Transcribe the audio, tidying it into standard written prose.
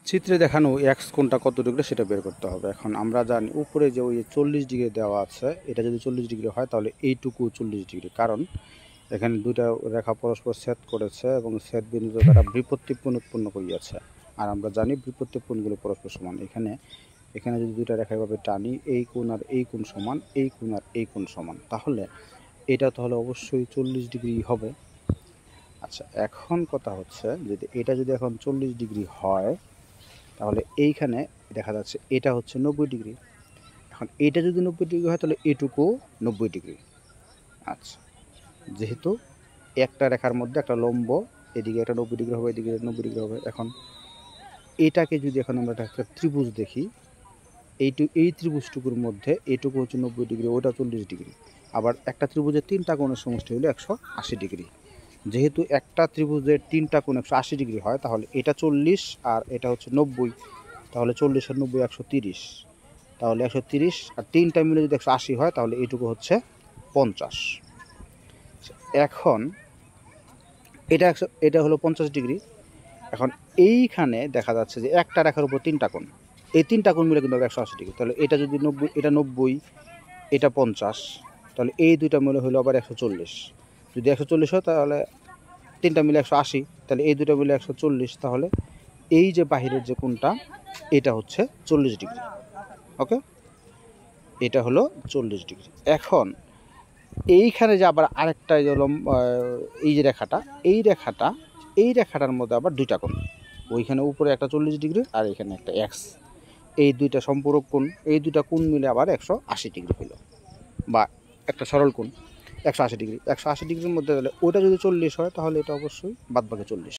চিত্রে দেখানো এক্স কোণটা কত ডিগ্রি সেটা বের করতে হবে। এখন আমরা জানি উপরে যে ওই 40 ডিগ্রি দেওয়া আছে, এটা যদি 40 ডিগ্রি হয় তাহলে এইটুকু 40 ডিগ্রি, কারণ এখানে দুইটা রেখা পরস্পর ছেদ করেছে এবং ছেদ বিন্দু দ্বারা বিপত্তি কোণ উৎপন্ন করিয়াছে। আর আমরা জানি বিপত্তি কোণগুলো পরস্পর সমান। এখানে যদি দুইটা রেখা এভাবে টানি, এই কোণ আর এই কোণ সমান, এই কোণ আর এই কোণ সমান, তাহলে এটা তাহলে অবশ্যই 40 ডিগ্রি হবে। আচ্ছা, এখন কথা হচ্ছে এটা যদি এখন 40 ডিগ্রি হয় তাহলে এইখানে দেখা যাচ্ছে এটা হচ্ছে 90 ডিগ্রি। এখন এটা যদি 90 ডিগ্রি হয় তাহলে এটুকু 90 ডিগ্রি। আচ্ছা, যেহেতু একটা রেখার মধ্যে একটা লম্ব, এদিকে একটা 90 ডিগ্রি হবে, এদিকে 90 ডিগ্রি হবে। এখন এটাকে যদি এখন আমরা একটা ত্রিভুজ দেখি, এই ত্রিভুজটুকুর মধ্যে এটুকু হচ্ছে 90 ডিগ্রি, ওটা 40 ডিগ্রি। আবার একটা ত্রিভুজের তিনটা কোণের সমষ্টি হলো 180 ডিগ্রি। যেহেতু একটা ত্রিভুজের তিনটা কোণ 180 ডিগ্রি হয়, তাহলে এটা 40 আর এটা হচ্ছে 90, তাহলে 40 আর 90 130, তাহলে 130 আর তিনটা মিলে যদি 180 হয় তাহলে এইটুকু হচ্ছে 50। এখন এটা হলো 50 ডিগ্রি। এখন এইখানে দেখা যাচ্ছে যে একটা রেখার উপর তিনটা কোণ, এই তিনটা কোণ মিলে কিন্তু 180 ডিগ্রি। তাহলে এটা যদি 90, এটা 90, এটা 50, তাহলে এই দুইটা মিলে হলো আবার 140। যদি 140 হয় তাহলে তিনটা মিলে 180, তাহলে এই দুটো মিলে 140, তাহলে এই যে বাহিরের যে কোণটা এটা হচ্ছে 40 ডিগ্রি। ওকে, এটা হলো 40 ডিগ্রি। এখন এইখানে যে আবার আরেকটা এই যে রেখাটা, এই রেখাটার মধ্যে আবার দুইটা কোণ, ওইখানে উপরে একটা 40 ডিগ্রি আর এখানে একটা এক্স, এই দুইটা সম্পূরক কোণ, এই দুইটা কোণ মিলে আবার 180 ডিগ্রি হলো, বা একটা সরল কোণ 180 ডিগ্রি। 180 ডিগ্রির মধ্যে তাহলে ওটা যদি 40 হয় তাহলে এটা অবশ্যই বাদবাকি 40।